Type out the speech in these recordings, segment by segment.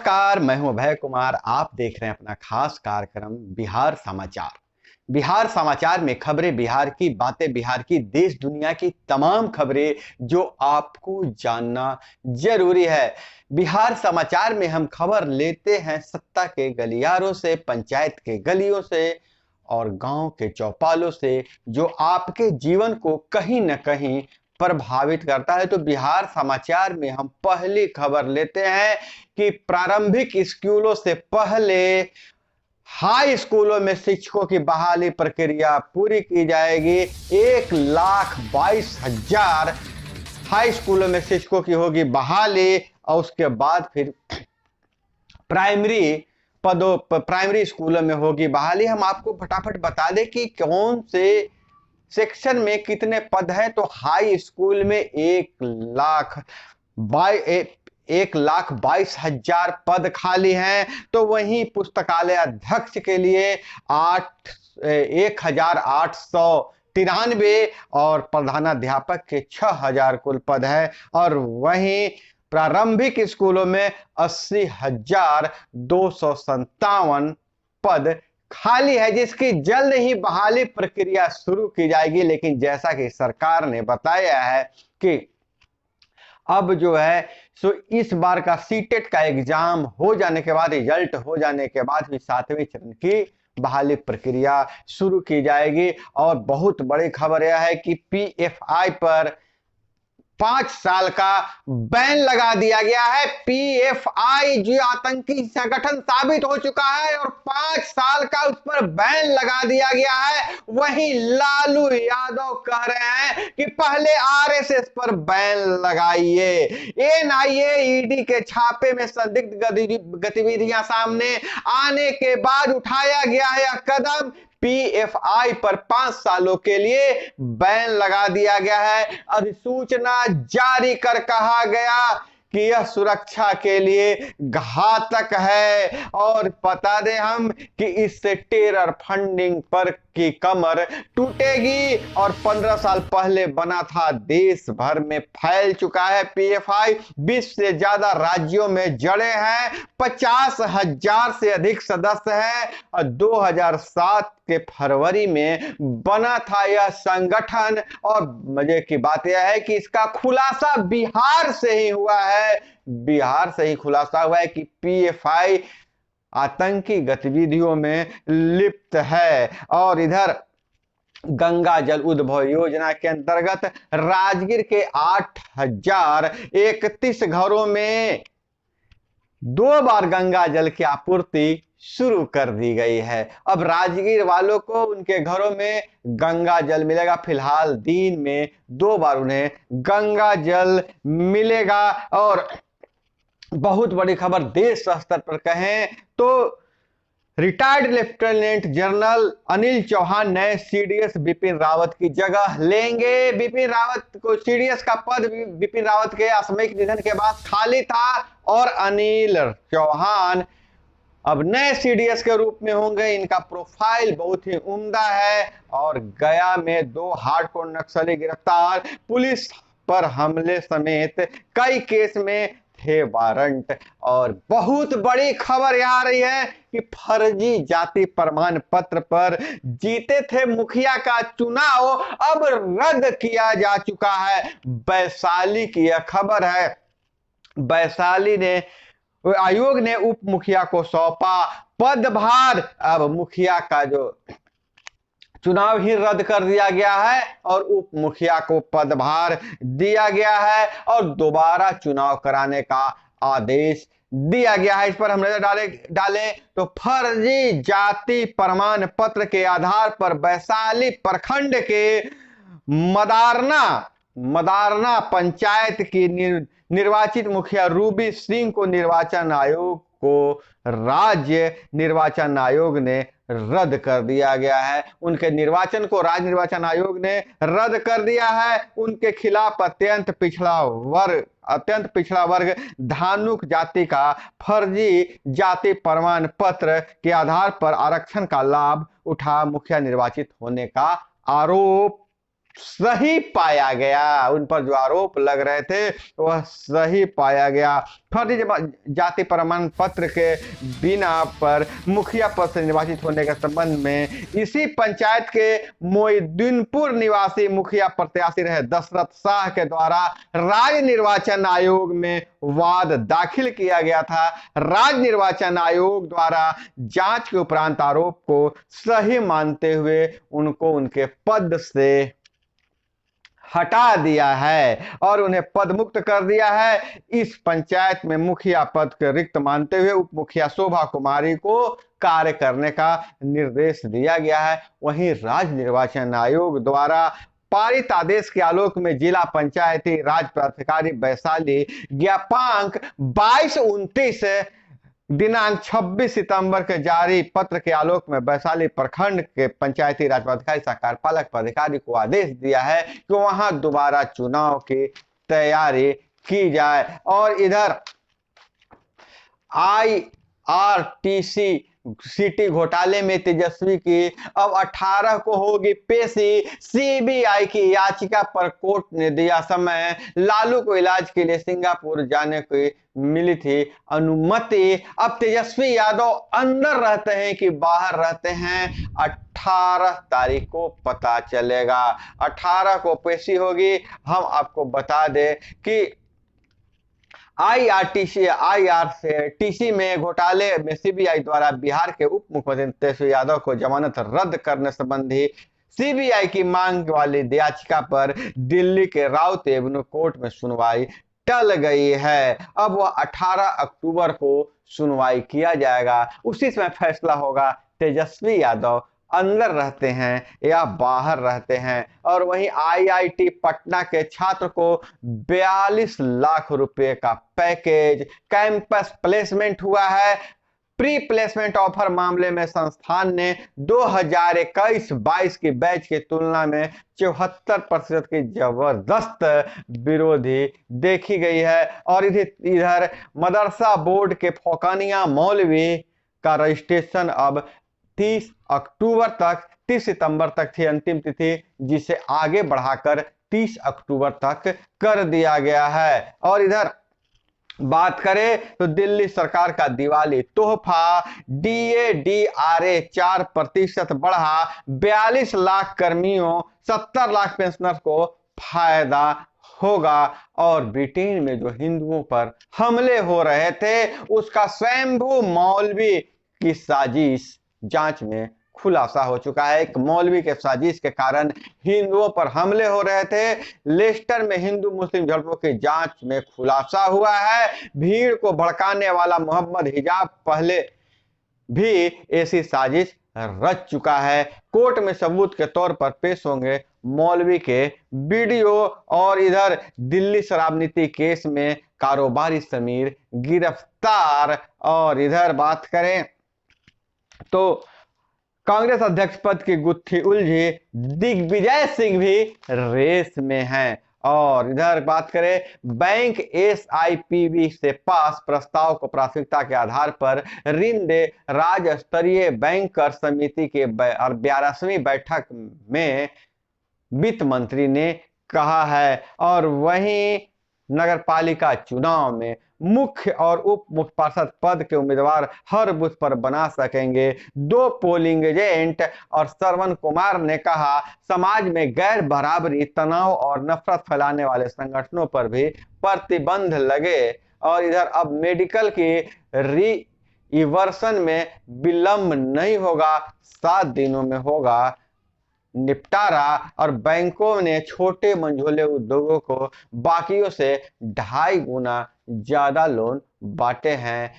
नमस्कार, मैं हूं अभय कुमार। आप देख रहे हैं अपना खास कार्यक्रम बिहार समाचार। बिहार समाचार में खबरें बिहार की, बातें बिहार की, देश दुनिया की तमाम खबरें जो आपको जानना जरूरी है। बिहार समाचार में हम खबर लेते हैं सत्ता के गलियारों से, पंचायत के गलियों से और गांव के चौपालों से, जो आपके जीवन को कहीं न कहीं प्रभावित करता है। तो बिहार समाचार में हम पहली खबर लेते हैं कि प्रारंभिक स्कूलों से पहले हाई स्कूलों में शिक्षकों की बहाली प्रक्रिया पूरी की जाएगी। 1,22,000 हाई स्कूलों में शिक्षकों की होगी बहाली और उसके बाद फिर प्राइमरी स्कूलों में होगी बहाली। हम आपको फटाफट बता दें कि कौन से सेक्शन में कितने पद हैं। तो हाई स्कूल में 1,22,000 पद खाली हैं। तो वहीं पुस्तकालय अध्यक्ष के लिए 1,893 और प्रधानाध्यापक के 6,000 कुल पद है। और वहीं प्रारंभिक स्कूलों में 80,257 पद खाली है, जिसकी जल्द ही बहाली प्रक्रिया शुरू की जाएगी। लेकिन जैसा कि सरकार ने बताया है कि अब जो है सो इस बार का सीटेट का एग्जाम हो जाने के बाद, रिजल्ट हो जाने के बाद भी 7वें चरण की बहाली प्रक्रिया शुरू की जाएगी। और बहुत बड़ी खबर यह है कि पीएफआई पर 5 साल का बैन लगा दिया गया है। पीएफआई जो आतंकी संगठन साबित हो चुका है और 5 साल का उस पर बैन लगा दिया गया है। वहीं लालू यादव कह रहे हैं कि पहले आरएसएस पर बैन लगाइए। एनआईए ईडी के छापे में संदिग्ध गतिविधियां सामने आने के बाद उठाया गया है कदम। पीएफआई पर 5 सालों के लिए बैन लगा दिया गया है। अधिसूचना जारी कर कहा गया कि यह सुरक्षा के लिए घातक है। और बता दें हम कि इससे टेरर फंडिंग पर की कमर टूटेगी। और 15 साल पहले बना था, देश भर में फैल चुका है पीएफआई। 20 से ज्यादा राज्यों में जड़े हैं, 50,000 से अधिक सदस्य हैं। और 2007 के फरवरी में बना था यह संगठन। और मजे की बात यह है कि इसका खुलासा बिहार से ही हुआ है। बिहार से ही खुलासा हुआ है कि पीएफआई आतंकी गतिविधियों में लिप्त है। और इधर गंगा जल उद्भव योजना के अंतर्गत राजगीर के 8,031 घरों में 2 बार गंगा जल की आपूर्ति शुरू कर दी गई है। अब राजगीर वालों को उनके घरों में गंगा जल मिलेगा। फिलहाल दिन में 2 बार उन्हें गंगा जल मिलेगा। और बहुत बड़ी खबर देश स्तर पर कहें तो retired lieutenant general Anil Chauhan नए सीडीएस बिपिन रावत की जगह लेंगे। बिपिन रावत को सीडीएस का पद बिपिन रावत के असामयिक निधन के बाद खाली था और अनिल चौहान अब नए सीडीएस के रूप में होंगे। इनका प्रोफाइल बहुत ही उम्दा है। और गया में 2 हार्डकोर नक्सली गिरफ्तार, पुलिस पर हमले समेत कई केस में थे वारंट। और बहुत बड़ी खबर आ रही है कि फर्जी जाति प्रमाण पत्र पर जीते थे मुखिया का चुनाव अब रद्द किया जा चुका है। वैशाली की यह खबर है। वैशाली ने आयोग ने उप मुखिया को सौंपा पदभार। अब मुखिया का जो चुनाव ही रद्द कर दिया गया है और उप मुखिया को पदभार दिया गया है और दोबारा चुनाव कराने का आदेश दिया गया है। इस पर हम नजर डालें तो फर्जी जाति प्रमाण पत्र के आधार पर वैशाली प्रखंड के मदारना पंचायत की निर्वाचित मुखिया रूबी सिंह को राज्य निर्वाचन आयोग ने रद्द कर दिया गया है। उनके निर्वाचन को राज्य निर्वाचन आयोग ने रद्द कर दिया है। उनके खिलाफ अत्यंत पिछड़ा वर्ग धानुक जाति का फर्जी जाति प्रमाण पत्र के आधार पर आरक्षण का लाभ उठा मुखिया निर्वाचित होने का आरोप सही पाया गया, उन पर जो आरोप लग रहे थे वह सही पाया गया। फर्जी जाति प्रमाण पत्र के बिना पर मुखिया पद से निर्वाचित होने के संबंध में इसी पंचायत के मोहिउद्दीनपुर निवासी मुखिया प्रत्याशी रहे दशरथ शाह के द्वारा राज्य निर्वाचन आयोग में वाद दाखिल किया गया था। राज्य निर्वाचन आयोग द्वारा जांच के उपरांत आरोप को सही मानते हुए उनको उनके पद से हटा दिया है और उन्हें पद मुक्त कर दिया है। इस पंचायत में मुखिया पद के रिक्त मानते हुए उप मुखिया शोभा कुमारी को कार्य करने का निर्देश दिया गया है। वहीं राज्य निर्वाचन आयोग द्वारा पारित आदेश के आलोक में जिला पंचायती राज प्राधिकारी वैशाली ज्ञापांक 2229 दिनांक 26 सितंबर के जारी पत्र के आलोक में वैशाली प्रखंड के पंचायती राज पदाधिकारी सह कार्यपालक पदाधिकारी को आदेश दिया है कि वहां दोबारा चुनाव की तैयारी की जाए। और इधर IRTC सिटी घोटाले में तेजस्वी की अब 18 को होगी पेशी। CBI की याचिका पर कोर्ट ने दिया समय। लालू को इलाज के लिए सिंगापुर जाने की मिली थी अनुमति। अब तेजस्वी यादव अंदर रहते हैं कि बाहर रहते हैं, 18 तारीख को पता चलेगा। 18 को पेशी होगी। हम आपको बता दें कि IRTC में घोटाले में CBI द्वारा बिहार के उप मुख्यमंत्री तेजस्वी यादव को जमानत रद्द करने संबंधी CBI की मांग वाली याचिका पर दिल्ली के राउत एवेन्यू कोर्ट में सुनवाई टल गई है। अब वह 18 अक्टूबर को सुनवाई किया जाएगा। उसी समय फैसला होगा तेजस्वी यादव अंदर रहते हैं या बाहर रहते हैं। और वहीं IIT पटना के छात्र को 42 लाख रुपए का पैकेज कैंपस प्लेसमेंट हुआ है। प्री प्लेसमेंट ऑफर मामले में संस्थान ने 2021-22 की बैच की तुलना में 74% की जबरदस्त विरोधी देखी गई है। और इधर मदरसा बोर्ड के फोकानिया मौलवी का रजिस्ट्रेशन अब 30 सितंबर तक थी अंतिम तिथि, जिसे आगे बढ़ाकर 30 अक्टूबर तक कर दिया गया है। और इधर बात करें तो दिल्ली सरकार का दिवाली तोहफा DA/DRA 4% बढ़ा। 42 लाख कर्मियों 70 लाख पेंशनर को फायदा होगा। और ब्रिटेन में जो हिंदुओं पर हमले हो रहे थे उसका स्वयंभू मौलवी की साजिश जांच में खुलासा हो चुका है। एक मौलवी के साजिश के कारण हिंदुओं पर हमले हो रहे थे। लेस्टर में हिंदू मुस्लिम झड़पों की जांच में खुलासा हुआ है। भीड़ को भड़काने वाला मोहम्मद हिजाब पहले भी ऐसी साजिश रच चुका है। कोर्ट में सबूत के तौर पर पेश होंगे मौलवी के वीडियो। और इधर दिल्ली शराब नीति केस में कारोबारी समीर गिरफ्तार। और इधर बात करें तो कांग्रेस अध्यक्ष पद की गुत्थी उलझी, दिग्विजय सिंह भी रेस में हैं। और इधर बात करें बैंक SIPB से पास प्रस्ताव को प्राथमिकता के आधार पर ऋण दे। राज्य स्तरीय बैंकर समिति के 12वीं बैठक में वित्त मंत्री ने कहा है। और वहीं नगरपालिका चुनाव में मुख्य और उप मुख्य पार्षद पद के उम्मीदवार हर बूथ पर बना सकेंगे 2 पोलिंग एजेंट। और श्रवण कुमार ने कहा समाज में गैर बराबरी, तनाव और नफरत फैलाने वाले संगठनों पर भी प्रतिबंध लगे। और इधर अब मेडिकल की रीवर्सन में विलंब नहीं होगा, 7 दिनों में होगा निपटारा। और बैंकों ने छोटे मंझोले उद्योगों को बाकियों से 2.5 गुना ज्यादा लोन बांटे हैं।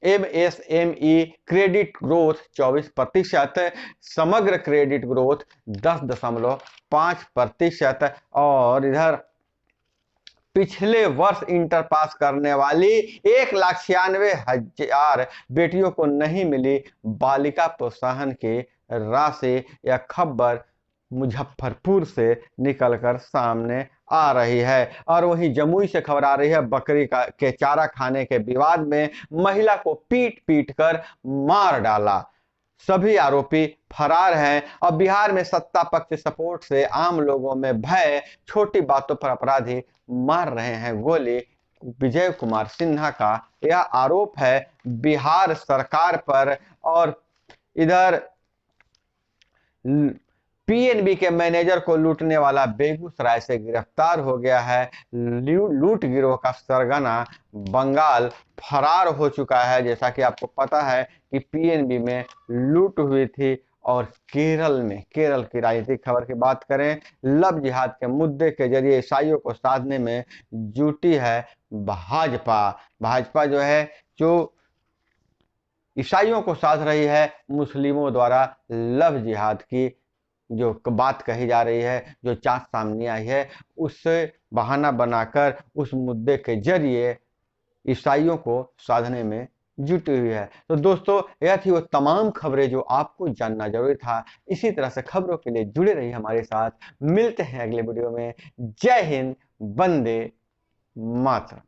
MSME क्रेडिट ग्रोथ 24%, समग्र क्रेडिट ग्रोथ 10.5%। और इधर पिछले वर्ष इंटर पास करने वाली 1,96,000 बेटियों को नहीं मिली बालिका प्रोत्साहन की राशि। यह खबर मुजफ्फरपुर से निकलकर सामने आ रही है। और वहीं जमुई से खबर आ रही है बकरी के चारा खाने के विवाद में महिला को पीट कर मार डाला। सभी आरोपी फरार हैं। और बिहार में सत्ता पक्ष सपोर्ट से आम लोगों में भय, छोटी बातों पर अपराधी मार रहे हैं गोली। विजय कुमार सिन्हा का यह आरोप है बिहार सरकार पर। और इधर पीएनबी के मैनेजर को लूटने वाला बेगूसराय से गिरफ्तार हो गया है। लूट गिरोह का सरगना बंगाल फरार हो चुका है। जैसा कि आपको पता है कि पीएनबी में लूट हुई थी। और केरल में, केरल की राजनीतिक खबर की बात करें, लव जिहाद के मुद्दे के जरिए ईसाइयों को साधने में जुटी है भाजपा। भाजपा जो है, जो ईसाइयों को साध रही है मुस्लिमों द्वारा लव जिहाद की जो बात कही जा रही है, जो चार्ज सामने आई है, उससे बहाना बनाकर उस मुद्दे के जरिए ईसाइयों को साधने में जुटी हुई है। तो दोस्तों, यह थी वो तमाम खबरें जो आपको जानना जरूरी था। इसी तरह से खबरों के लिए जुड़े रहिए हमारे साथ। मिलते हैं अगले वीडियो में। जय हिंद, वंदे मातरम।